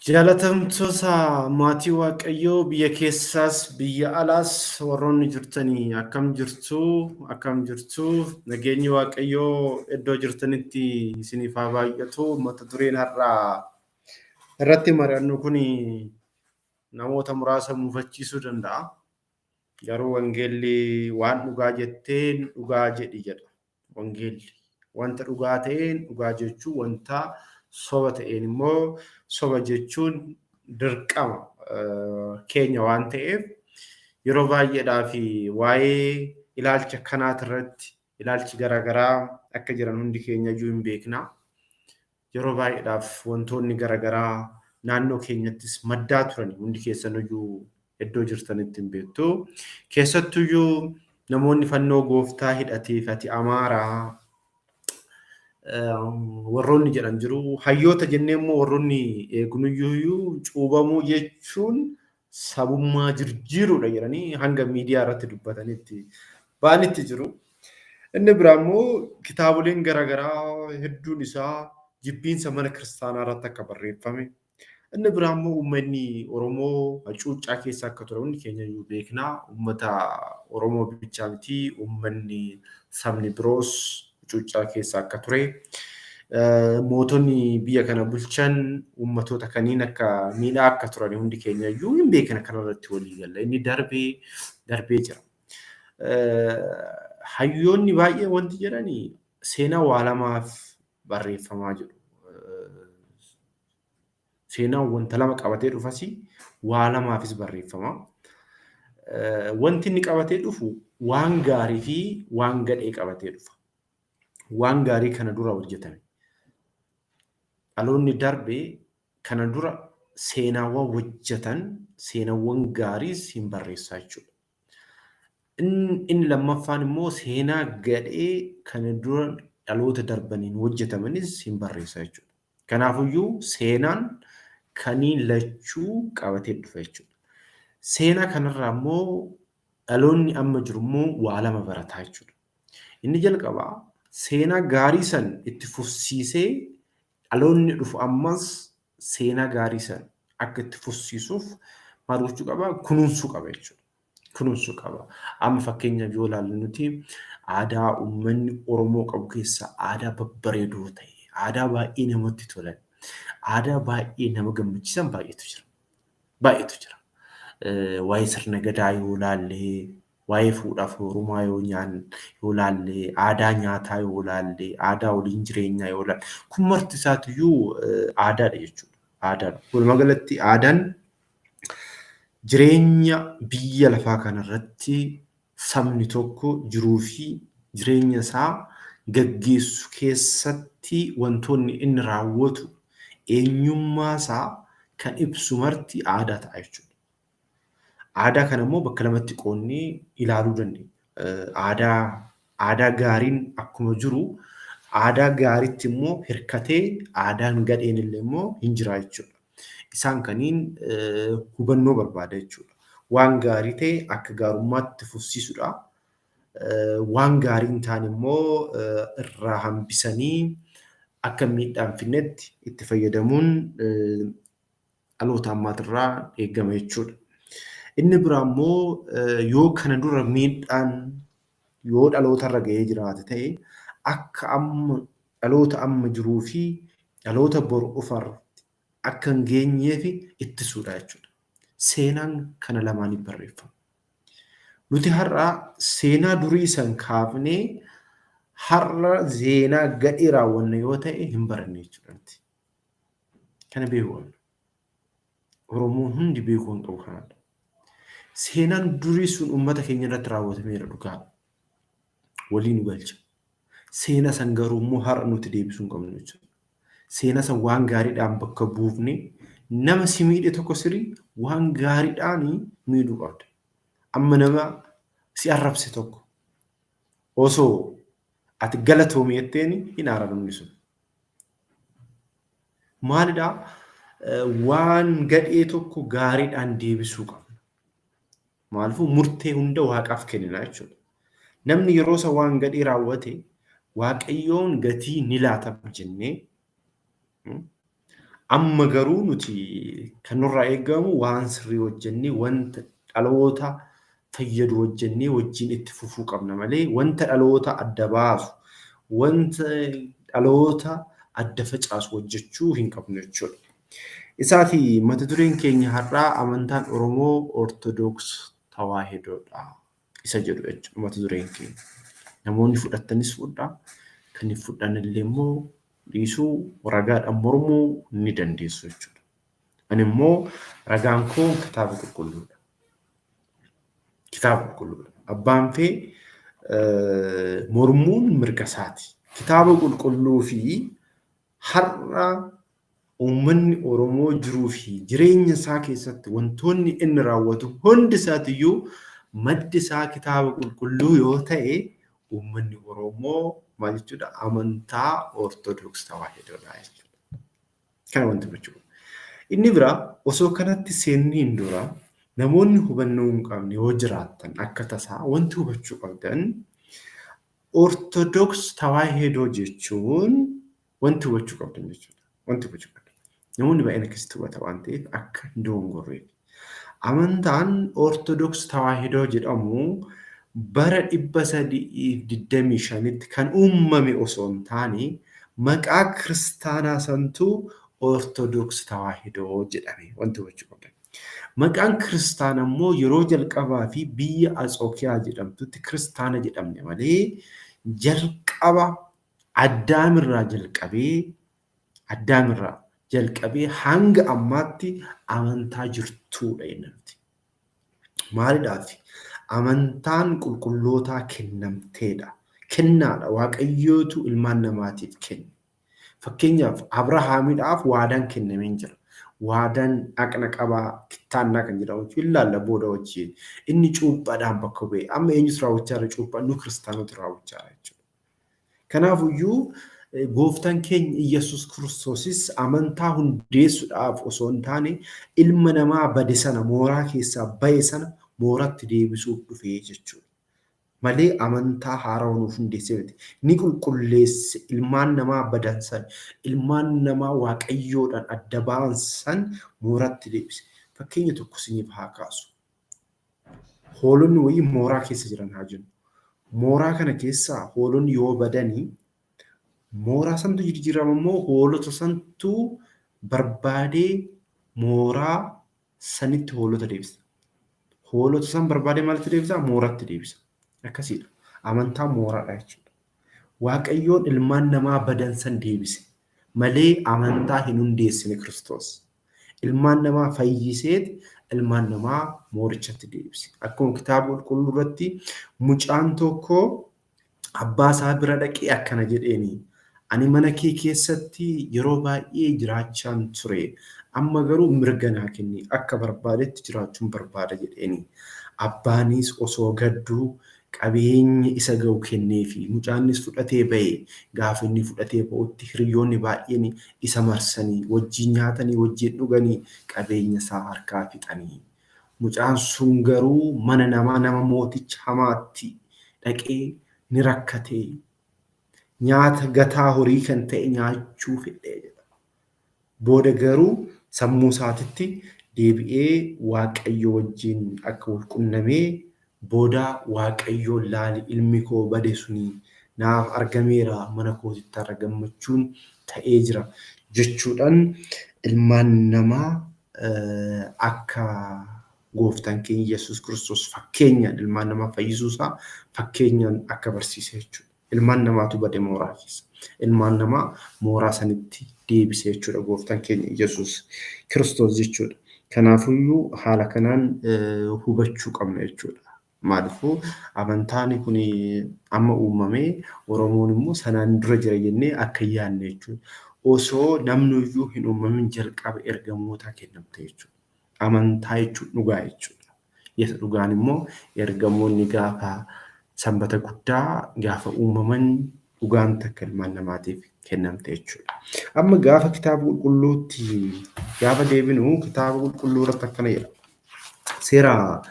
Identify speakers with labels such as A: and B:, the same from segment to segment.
A: Jaalatamtoota maatii Waaqayyoo biyya keessaas biyya alaas warroonni jirtanii akkam jirtu nageenyi Waaqayyoo iddoo jirtanitti isiniif haa baay'atu. Mata dureen har'aa irratti mari'annu kun namoota muraasa muufachiisuu danda'a. Garuu wangeelli waan dhugaa jetteen dhugaa jedhi jedha. Wangeelli wanta dhugaa ta'een dhugaa jechuun wanta soba ta'een immoo soba jechuun dirqama keenya waan ta'eef yeroo baay'eedhaa fi waa'ee ilaalcha kanaati irratti ilaalchi garaagaraa akka jiran hundi keenya iyyuu hin beekna. Yeroo baay'eedhaaf wantoonni garaagaraa naannoo keenyattis maddaa turan hundi keessan iyyuu iddoo jirtanitti hin beektu. Keessattuu iyyuu namoonni fannoo gooftaa hidhatee fi ati amaaraa warroonni jedhan jiru. Hayyoota jennee immoo warroonni eegnuyyuu cuubamuu jechuun sabummaa jijjiiruudha jedhanii hanga miidiyaa irratti dubbatanitti baanitti jiru. Inni biraa immoo kitaaboleen garaagaraa hedduun isaa jibbiinsa mana kiristaanaa irratti akka barreeffame. Inni biraa immoo uummanni Oromoo hacuuccaa keessa akka ture hundi keenya iyyuu beekna. Uummata Oromoo bichaa miti uummanni sabni biroos hacuuccaa keessa akka ture. Mootonni biyya kana bulchan uummatoota kaniin akka miidhaa akka turan hundi keenya iyyuu hin beekna kanarratti walii galla. Inni darbee jira. Hayyoonni baay'ee wanti jedhanii seenaa waa lamaaf barreeffamaa jiru. Seenaan wanta lama qabatee dhufas waa lamaafis barreeffama. Wanti inni qabatee dhufu waan gaarii fi waan gadhee qabatee dhufa. Waan gaarii kana dura hojjetame. Dhaloonni darbee kana dura seenaawwan hojjetan seenaawwan gaariis hin barreessaa jechuudha. Inni lammaffaan immoo seenaa gadhee kana dura dhaloota darbaniin hojjetamanis hin barreessaa jechuudha. Kanaafiyyuu seenaan kaniin lachuu qabatee dhufa jechuudha. Seenaa kanarraa immoo dhaloonni amma jiru immoo waa lama barataa jechuudha. Inni jalqabaa seenaa gaarii san itti fufsiisee dhaloonni dhufu ammas seenaa gaarii san akka itti fufsiisuuf maal gochuu qaba? Kunuunsuu qaba jechuudha. Kunuunsuu qaba. Amma fakkeenyaaf yoo ilaalle nuti aadaa uummanni Oromoo qabu keessaa aadaa babbareedoo ta'e, aadaa baay'ee namatti tolan, aadaa baay'ee nama gammachiisan baay'eetu jira. Baay'eetu jira. Waa'ee sirna gadaa yoo ilaalle, waa'ee fuudhaaf heerumaa yoo ilaalle, aadaa nyaataa yoo ilaalle, aadaa waliin jireenyaa yoo ilaalle, kun marti isaatiyyuu aadaadha jechuudha. Aadaadha. Walumaa galatti aadaan jireenya biyya lafaa kanarratti sabni tokko jiruu fi jireenya isaa gaggeessu keessatti wantoonni inni raawwatu eenyummaa isaa kan ibsu marti aadaa ta'a jechuudha. Aadaa kana immoo bakka lamatti qoonnee ilaaluu dandeenya. Aadaa gaariin akkuma jiru aadaa gaariitti immoo hirkatee aadaan gadheen illee immoo hin jira jechuudha. Isaan kaniin hubannoo barbaada jechuudha. Waan gaarii ta'e akka gaarummaatti fufsiisuudha. Waan gaarii hin taane immoo irraa hambisanii akka miidhaan finnetti itti fayyadamuun dhaloota ammaatirraa eegama jechuudha. Inni biraa immoo yoo kana dura miidhaan yoo dhalootarra gahee jiraate ta'e akka amma dhaloota amma jiruu fi dhaloota boru dhufarratti akka hin geenyeef ittisuudha jechuudha. Seenaan kana lamaaniif barreeffama. Nuti har'a seenaa durii san kaafnee har'a seenaa gadhee raawwanna yoo ta'e hin baranne jechuudha. Kana beekuu qabna. Oromoon hundi beekuu hin qabu kanadha. Seenaan durii sun uummata keenya irratti raawwatameera dhugaa. Waliin galcha. Seenaa san garuu immoo har'a nuti deebisuu hin qabnu jechuudha. Seenaa san waan gaariidhaan bakka buufne nama si miidhe tokko sirii waan gaariidhaan miidhuu qabda. Amma nama si arrabse tokko osoo ati galatoomii jetteen hin arrabamne sun. Maalidhaa? Waan gadhee tokko gaariidhaan deebisuu qabna. Maaliifuu murtee hunda waaqaaf kennina jechuudha. Namni yeroo isa waan gadhee raawwate waaqayyoon gatii ni laatama jennee Amma garuu nuti kan nurraa eegamu waan sirrii hojjennee wanta dhaloota fayyadu hojjennee wajjin itti fufuu qabna malee wanta dhaloota adda baasu wanta dhaloota adda facaasu hojjechuu hin qabnu jechuudha. Isaati mata dureen keenya har'aa amantaan Oromoo Ortodoks Tawaahidoodha. Isa jedhu jechuudha mata dureen keenya. Namoonni fudhatanis fudhaa kan hin fudhanne illee immoo dhiisuu ragaadhaan mormuu ni dandeessu jechuudha. Ani immoo ragaan koo kitaaba qulqulluudha. Kitaaba qulqulluudha. Abbaan fee mormuun mirga isaati. Kitaaba qulqulluu fi har'a uummanni Oromoo jiruu fi jireenya isaa keessatti wantoonni inni raawwatu hundi isaatiyyuu maddi isaa kitaaba qulqulluu yoo ta'e uummanni Oromoo maal jechuudha amantaa Ortodoks Tawaahidoodha jechuudha. Kana wanti jechuudha. Inni biraa osoo kanatti seenniin dura namoonni hubannoo hin qabne yoo jiraatan akka tasaa wanti hubachuu qabdan Ortodoks Tawaahidoo jechuun wanti hubachuu qabdan jechuudha. Wanti hubachuu qabdan. Namoonni baay'een akkasitti hubata waan ta'eef akka hin dogongorreef. Amantaan Ortodoks Tawaahidoo jedhamu bara 325tti kan uumame osoo hin taane maqaa kiristaanaa santuu Ortodoks Tawaahidoo jedhame wanti hubachuu qabdan. Maqaan kiristaanaa immoo yeroo jalqabaa fi biyya Anxookiyaa jedhamtutti kiristaana jedhamne malee jalqaba Addaamirraa jalqabee hanga ammaatti amantaa jirtuudha jennaan. Maaliidhaaf? Amantaan qulqullootaa kennamteedha. Kennaadha. Waaqayyootu ilmaan namaatiif kenne. Fakkeenyaaf Abrahaamiidhaaf waadaan kennamee jira. Waadaan dhaqna qabaa kittaannaa kan jedhamu ilaalla booda wajjin. Inni cuuphaadhaan bakka bu'e. Amma eenyutu raawwachaa jira cuuphaa? Nu kiristaanota raawwachaa jira jechuudha. Kanaafiyyuu gooftaan keenya Iyyasuus Kiristoosis amantaa hundeessuudhaaf osoo hin taane ilma namaa bade sana mooraa keessaa bahe sana mooratti deebisuuf dhufee jechuudha. Malee amantaa haaraa nuuf hundeessee miti. Ni qulqulleesse ilmaan namaa badan san ilmaan namaa waaqayyoodhaan adda ba'an san mooratti deebise. Fakkeenya tokko isiniif haa kaasu. Hoolonni wayii mooraa keessa jiran haa jennu. Mooraa kana keessaa hoolonni yoo badanii mooraa santu jijjiirama immoo hoolota santu barbaadee mooraa sanitti hoolota deebisa. Hoolota san barbaadee maalitti deebisa? Mooratti deebisa. Akkasiidha. Amantaan mooraadha jechuudha. Waaqayyoon ilmaan namaa badan san deebise. Malee amantaa hin hundeessine Kiristoos. Ilmaan namaa fayyiseet ilmaan namaa moorichatti deebise. Akkuma kitaaba qulqulluu irratti mucaan tokko abbaa isaa bira dhaqee akkana jedheeni. Ani mana kee keessatti yeroo baay'ee jiraachaan ture. Amma garuu mirga naa kenni. Akka barbaadetti jiraachuun barbaada jedheeni. Abbaanis osoo gadduu qabeenya isa ga'u kenneefi mucaannis fudhatee ba'e gaafa inni fudhatee ba'utti hiriyoonni baay'een isa marsanii wajjin nyaatanii wajjin dhuganii qabeenya isaa harkaa fixanii. Mucaan sun garuu mana namaa nama mooticha hamaatti dhaqee ni rakkatee nyaata gataa horii kan ta'e nyaachuu fedhee jedha. Booda garuu sammuu isaatitti deebi'ee waaqayyo wajjin akka wal qunnamee booda waaqayyo laali ilmi koo bade suni naaf argameera mana kootitti irra gammachuun ta'ee jira jechuudhaan ilmaan namaa akka gooftaan keenya Yesuus Kiristoos fakkeenyaan ilmaan namaa fayyisuusaa fakkeenyaan akka barsiise jechuudha. Ilmaan namaatu bade mooraa keessa. Ilmaan namaa mooraa sanitti deebise jechuudha gooftaan keenya Yesuus Kiristoos jechuudha. Kanaafiyyuu haala kanaan hubachuu qabna jechuudha. Maaliifuu amantaan kun amma uumamee Oromoon immoo sanaan dura jira jennee akka yaadne jechuudha. Osoo namni iyyuu hin uumamin jalqaba ergamoota kennamte jechuudha. Amantaa jechuun dhugaa jechuudha. Yesu dhugaan immoo ergamoonni gaafa sanbata guddaa gaafa uumaman dhugaan takka ilmaan namaatiif kennamte jechuudha. Amma gaafa kitaaba qulqulluutti gaafa deebinu kitaaba qulqulluu irratti akkana jedha. Seera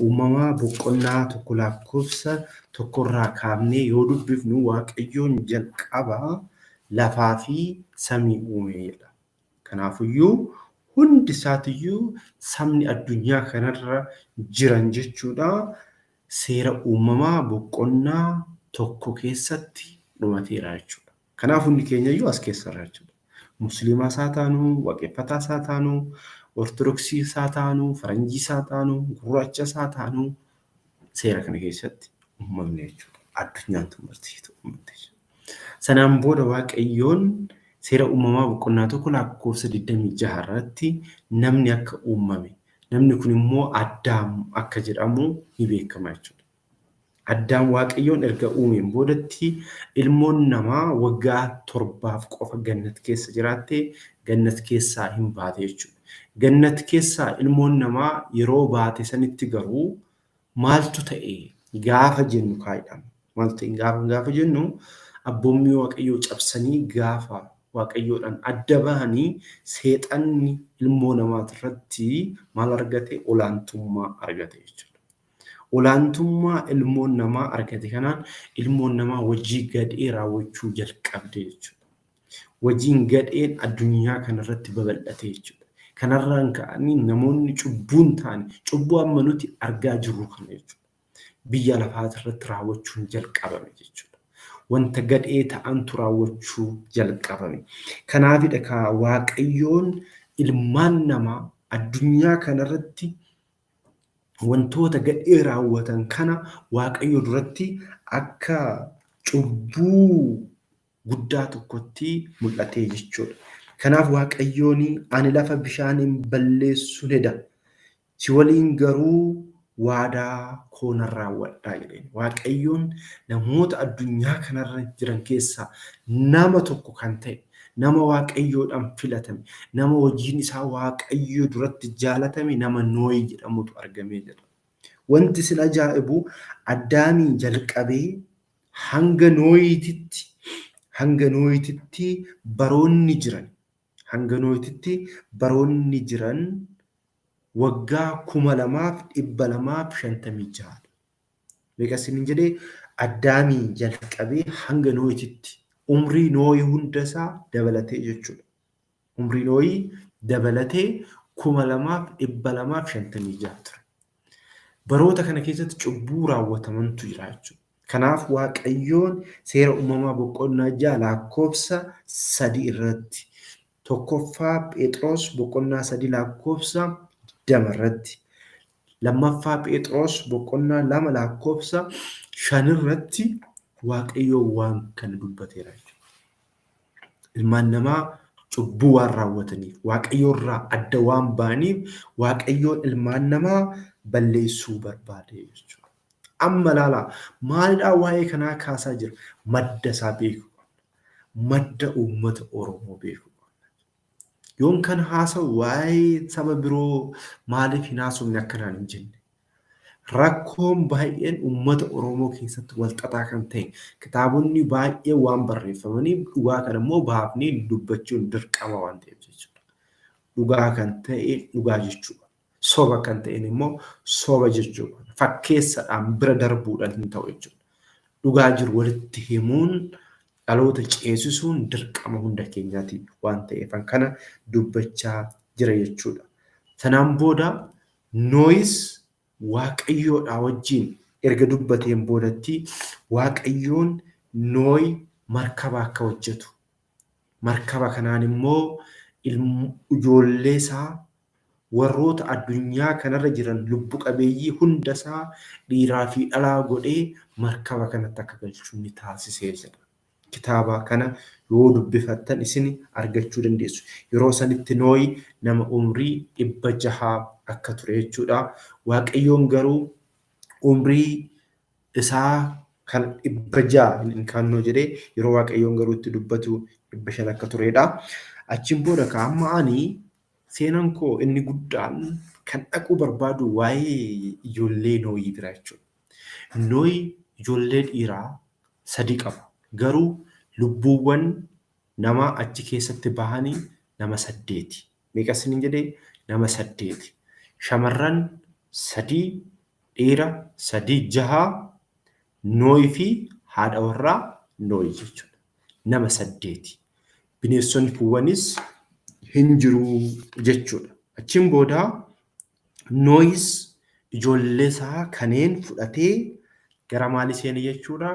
A: uumamaa boqonnaa tokko lakkoofsa tokkorraa kaafnee yoo dubbifnu waaqayyoon jalqaba lafaa fi samii uume jedha. Kanaafiyyuu hundi isaatiyyuu sabni addunyaa kanarra jiran jechuudha seera uumamaa boqonnaa tokko keessatti dhumateera jechuudha. Kanaaf hundi keenyayyuu as keessarra jechuudha. Musliimaas haa taanuu, waaqeffataas haa taanuu, ortodoksiis haa taanuu, faranjiis haa taanuu, gurraachas haa taanuu seera kana keessatti uumamne jechuudha. Addunyaan tumarsiitu uumamte jechuudha. Sanaan booda Waaqayyoon seera uumamaa boqonnaa tokko lakkoofsa 26 irratti namni akka uumame. Namni kun immoo Addaam akka jedhamu ni beekama jechuudha. Addaam Waaqayyoon erga uumeen boodatti ilmoon namaa waggaa 7 qofa gannat keessa jiraattee gannat keessaa hin baate jechuudha. Gannat keessaa ilmoon namaa yeroo baate sanitti garuu maaltu ta'e gaafa jennu kaa'idha. Maal ta'e gaafa jennu abboommii Waaqayyoo cabsanii gaafa Waaqayyoodhaan adda bahanii seexanni ilmoo namaatirratti maal argate? Olaantummaa argate jechuudha. Olaantummaa ilmoon namaa argate kanaan ilmoon namaa hojii gadhee raawwachuu jalqabde jechuudha. Hojiin gadheen addunyaa kanarratti babal'ate jechuudha. Kanarraan ka'anii namoonni cubbuun ta'an cubbuu amma nuti argaa jirru kana jechuudha. Biyya lafaatirratti raawwachuun jalqabame jechuudha. Wanta gadhee ta'antu raawwachuu jalqabame. Kanaafidha ka Waaqayyoon ilmaan namaa addunyaa kanarratti wantoota gadhee raawwatan kana Waaqayyo duratti akka cubbuu guddaa tokkotti mul'ate jechuudha. Kanaaf Waaqayyoon ani lafa bishaaniin balleessu heda. Si waliin garuu waadaa koona raawwadhaa jedheen. Waaqayyoon namoota addunyaa kanarra jiran keessaa nama tokko kan ta'e, nama Waaqayyoodhaan filatame, nama hojiin isaa Waaqayyo duratti jaalatame nama Nooyi jedhamutu argamee jira. Wanti sin ajaa'ibu Addaamii jalqabee hanga Nooyititti baroonni jiran waggaa 2256. Beekasiin jedhee Addaamii jalqabee hanga Nooyititti umrii Nooyi hundasaa dabalatee jechuudha. Umrii Nooyi dabalatee 2256 ture. Baroota kana keessatti cubbuu raawwatamantu jira jechuudha. Kanaaf Waaqayyoon seera uumamaa boqonnaa 6 lakkoofsa 3 irratti tokkoffaa Phexros boqonnaa 3 lakkoofsa 20 irratti lammaffaa Phexros boqonnaa 2 lakkoofsa 5 irratti Waaqayyoon waan kana dubbateera jechuudha. Ilmaan namaa cubbuu waan raawwataniif Waaqayyoorraa adda waan ba'aniif Waaqayyoon ilmaan namaa balleessuu barbaade jechuudha. Amma laala maalidhaa waa'ee kanaa kaasaa jira? Madda isaa beeku. Madda uummata Oromoo beeku. Yoon kan haasa'u waa'ee saba biroo maaliif hin haasofne akkanaan hin jenne? Rakkoon baay'een uummata Oromoo keessatti walxaxaa kan ta'e kitaabonni baay'ee waan barreeffamaniif dhugaa kan immoo baafnee dubbachuun dirqama waan ta'eef jechuudha. Dhugaa kan ta'e dhugaa jechuudha. Soba kan ta'een immoo soba jechuudha. Fakkeessadhaan bira darbuudhaan hin ta'u jechuudha. Dhugaa jiru walitti himuun dhaloota ceesisuun dirqama hunda keenyaati waan ta'eef kana dubbachaa jira jechuudha. Sanaan booda Nooyis Waaqayyoodhaa wajjin erga dubbateen boodatti Waaqayyoon Nooyi markaba akka hojjetu. Markaba kanaan immoo ijoollee isaa warroota addunyaa kanarra jiran lubbu qabeeyyii hundasaa dhiiraa fi dhalaa godhee markaba kanatti akka galchuu ni taasisee jedha. Kitaaba kana yoo dubbifattan isin argachuu dandeessu. Yeroo sanitti Nooyi nama umrii 600 akka ture jechuudha. Waaqayyoon garuu umrii isaa kan 600 hin kaannoo jedhee yeroo Waaqayyoon garuu itti dubbatu 500 akka turedha. Achiin booda amma ani seenaan koo inni guddaan kan dhaquu barbaadu waa'ee ijoollee Nooyii bira jechuudha. Nooyi ijoollee dhiiraa 3 qaba. Garuu lubbuuwwan nama achi keessatti bahanii nama 8. Meeqasiniin jedhee nama 8. Shamarran 3, dhiira 3, 6 Nooyi fi haadha warraa Nooyi jechuudha. Nama 8. Bineensonni kuuwwanis hin jiru jechuudha. Achiin booda Nohis ijoollee isaa kanneen fudhatee gara maalii seene jechuudha?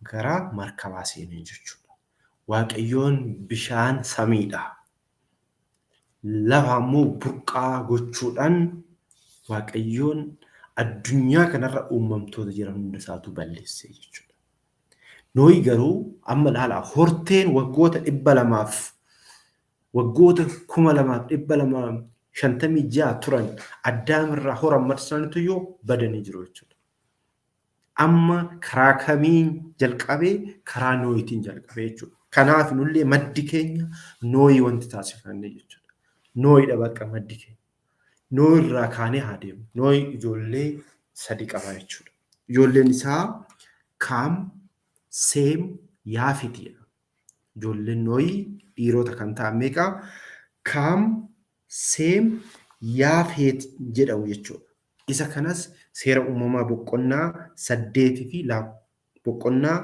A: Gara markabaa seene jechuudha. Waaqayyoon bishaan samiidha. Lafa immoo burqaa gochuudhaan Waaqayyoon addunyaa kanarra uumamtoota jiran hunda isaatu balleesse jechuudha. Nohi garuu amma ilaalaa horteen waggoota 256 turan addaamirraa horan marsanitu yoo badanii jiru jechuudha. Amma karaa kamiin jalqabee? Karaa Nohiitiin jalqabee jechuudha. Kanaaf nullee maddi keenya Nohii wanti taasifanne jechuudha. Nohiidha bakka maddi keenya. Nohi irraa kaanee haa deemnu. Nohi ijoollee 3 qaba jechuudha. Ijoolleen isaa Kaam, Seem, Yaafetidha. Ijoolleen Nohi dhiirota kan ta'an meeqa? Kaam, Seem, Yaafet jedhamu jechuudha. Isa kanas seera uumamaa boqonnaa 8 fi boqonnaa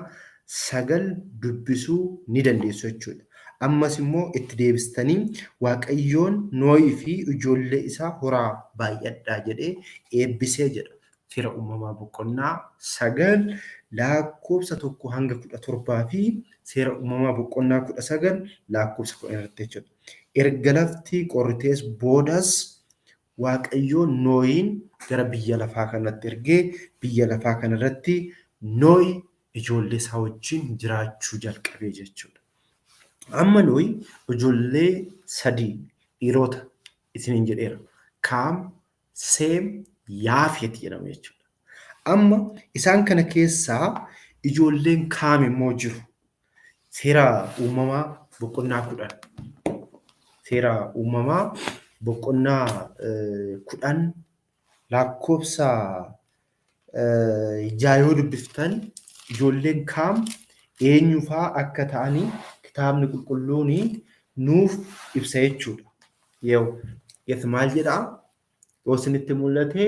A: 9 dubbisuu ni dandeessu jechuudha. Ammas immoo itti deebistanii Waaqayyoon Nohii fi ijoollee isaa horaa baay'adhaa jedhee eebbisee jedha. Seera uumamaa boqonnaa 9 lakkoofsa 1 hanga 17 fi seera uumamaa boqonnaa 19 lakkoofsa 10 irratti jechuudha. Erga lafti qorritees boodas Waaqayyoon Nohiin gara biyya lafaa kanatti ergee biyya lafaa kanarratti Nohi ijoollee isaa wajjin jiraachuu jalqabee jechuudha. Amma Nohi ijoollee 3 dhiirota isiniin jedheera. Kaam, Seem, Yaafet jedhamu jechuudha. Amma isaan kana keessaa ijoolleen Kaam immoo jiru. Seera uumamaa boqonnaa 10. Seera uumamaa boqonnaa 10 lakkoofsa 6 yoo dubbiftan ijoolleen Kaam eenyu fa'aa akka ta'anii kitaabni qulqulluun nuuf ibsa jechuudha. Yoo maal jedhaa? Yoo isinitti mul'ate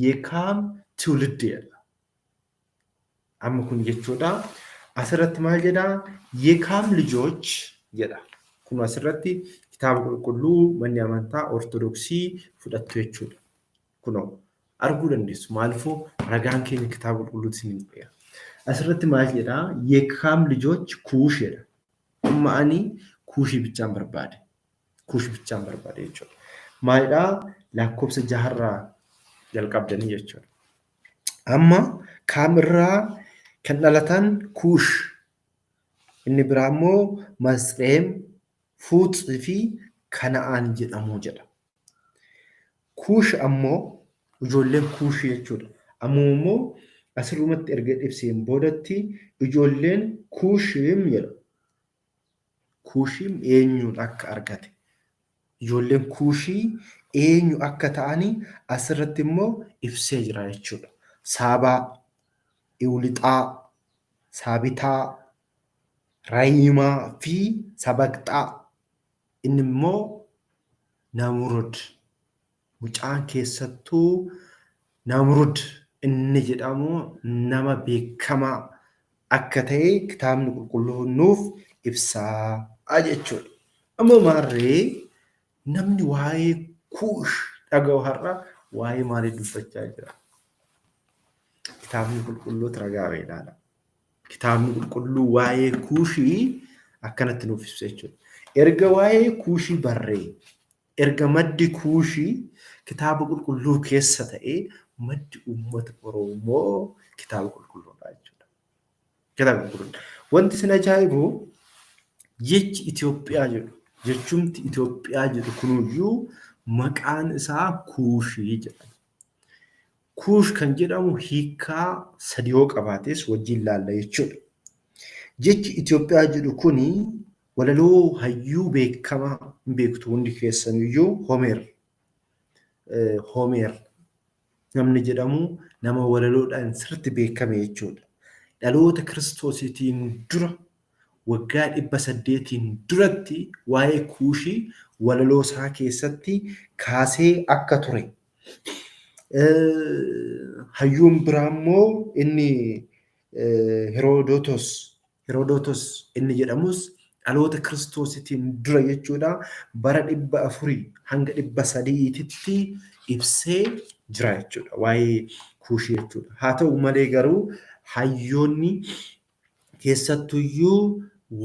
A: Yekaam ትውልድ jedha. Amma kun jechuudha. Asirratti maal jedhaa? Yekaam ልጆች jedha. Kun asirratti kitaaba qulqulluu manni amantaa Ortodoksii fudhattu jechuudha. Kunoo arguu dandeessu. Maaliifuu ragaan keenya kitaaba qulqulluutti isin dhiyeera. Asirratti maal jedhaa? Yekaam ልጆች kuush jedha. Amma ani kuushii bichaan barbaade. Kuush bichaan barbaade jechuudha. Maalidhaa? Lakkoofsa 6 irraa jalqabdanii jechuudha. Amma Kaam irraa kan dhalatan kuush. Inni biraa immoo Masreem, Fuuxii fi Kana'aan jedhamu jedha. Kuush ammoo ijoolleen kuushii jechuudha. Ammoo immoo asirrumatti erga ibseen boodatti ijoolleen kuushiim jedha. Kuushiim eenyuun akka argate? Ijoolleen kuushii eenyu akka ta'anii asirratti immoo ibsee jira jechuudha. Saabaa, Iwlixaa, Saabitaa, Raayimaa fi Sabaqxaa. Inni immoo Namrud. Mucaan keessattuu Namrud inni jedhamu nama beekamaa akka ta'e kitaabni qulqulluun nuuf ibsaa jechuudha. Amma maarree namni waa'ee kuush dhaga'u har'a waa'ee maalii dubbachaa jira? Kitaabni qulqulluutu ragaa ilaala. Kitaabni qulqulluu waa'ee kuushii akkanatti nuuf ibsa jechuudha. Erga waa'ee kuushii barree, erga maddi kuushii kitaaba qulqulluu keessa ta'ee maddi uummata Oromoo kitaaba qulqulluudha jechuudha. Kitaaba qulqulluudha. Wanti isin ajaa'ibu jechi Itoophiyaa jedhu, jechumti Itoophiyaa jedhu kunuyyuu maqaan isaa kuushii jedhama. Kuush kan jedhamu hiikaa 3 yoo qabaates wajjin laalla jechuudha. Jechi Itoophiyaa jedhu kuni walaloo hayyuu beekamaa hin beektu hundi keessaniyyuu Homeer namni jedhamu nama walaloodhaan sirriitti beekame jechuudha. Dhaloota Kiristoosiitiin dura waggaa 800 duratti waa'ee kuushii walaloo isaa keessatti kaasee akka ture. Hayyuun biraa immoo inni Herodotos inni jedhamus dhaloota kiristoositiin dura jechuudha bara 400 hanga 300tti ibsee jira jechuudha waa'ee kuushii jechuudha. Haa ta'u malee garuu hayyoonni keessattuyyuu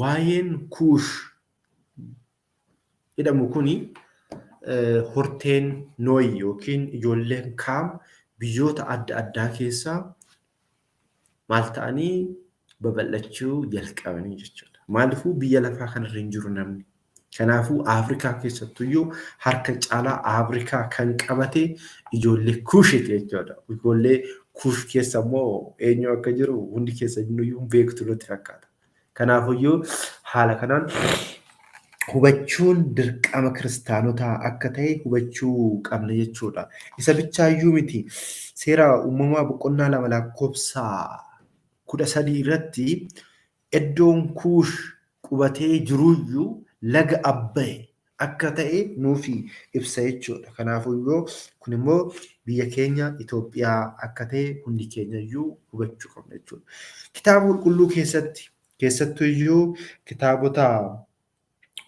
A: waa'een kuush jedhamu kuni horteen nooyi yookiin ijoolleen kaam biyyoota adda addaa keessaa maal ta'anii babal'achuu jalqabanii jechuudha. Maaliifuu biyya lafaa kanarra hin jiru namni. Kanaafuu Afrikaa keessattuyyuu harka caalaa Afrikaa kan qabate ijoollee kuushiti jechuudha. Ijoollee kuush keessa immoo eenyu akka jiru hundi keessa iyyuu beektu nutti fakkaata. Kanaafuyyuu haala kanaan hubachuun dirqama kiristaanotaa akka ta'e hubachuu qabna jechuudha. Isa bichaayyuu miti seera uumamaa boqonnaa 2 lakkoofsa 13 irratti iddoon kuush qubatee jiruyyuu laga Abbaay akka ta'e nuufi ibsa jechuudha. Kanaafuyyuu kun immoo biyya keenya Itoophiyaa akka ta'e hundi keenyayyuu hubachuu qabna jechuudha. Kitaaba qulqulluu keessattuyyuu kitaabota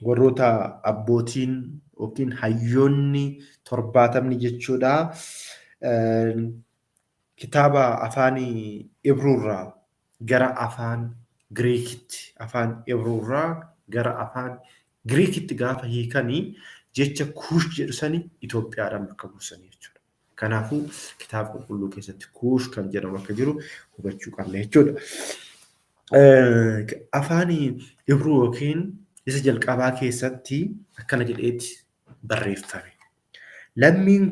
A: warroota abbootiin yookiin hayyoonni 70 jechuudha. Kitaaba afaan Ibruurraa gara afaan Giriikitti, afaan Ibruurraa gara afaan Giriikitti gaafa hiikanii jecha kuush jedhu sani Itoophiyaadhaan bakka buusanii jechuudha. Kanaafuu kitaaba qulqulluu keessatti kuush kan jedhamu akka jiru hubachuu qabna jechuudha. Afaan Ibruu yookiin isa jalqabaa keessatti akkana jedheeti barreeffame. Lammiin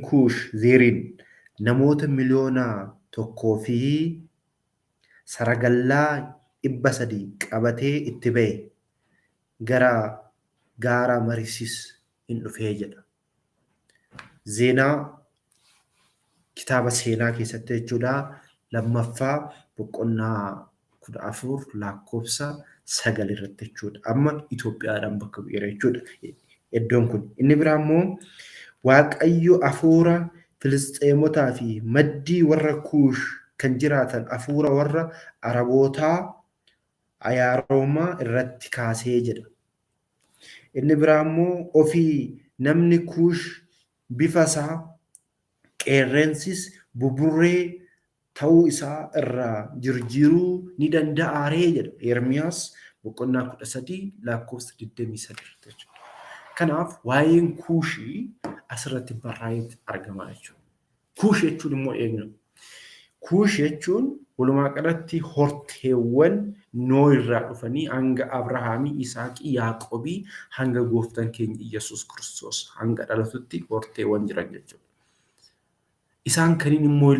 A: kuush zeeriin namoota miliyoona 1 fi saragallaa 300 qabatee itti ba'e gara gaara Mariisis in dhufee jedha. Zeenaa kitaaba seenaa keessatti jechuudha. Lammaffaa boqonnaa 14 lakkoofsa 9 irratti jechuudha. Amma Itoophiyaadhaan bakka bu'eera jechuudha. Iddoon kun inni biraa immoo Waaqayyo hafuura Filisxeemotaa fi maddii warra kuush kan jiraatan hafuura warra Arabootaa Ayaaroomaa irratti kaasee jedha. Inni biraa immoo ofii namni kuush bifa isaa qeerransis buburree ta'uu isaa irraa jijjiiruu ni danda'aaree jedha. Ermiyaas boqonnaa 13 lakkoofsa 23 jechuudha. Kanaaf waa'een kuushii asirratti barraa'ee argama jechuudha. Kuush jechuun immoo eenyu? Kuush jechuun walumaa galatti horteewwan Noo irraa dhufanii hanga Abrahaamii, Isaaqii, Yaaqoobii hanga gooftaan keenya Iyyasuus Kiristoos hanga dhalatutti horteewwan jiran jechuudha. Isaan kaniin immoo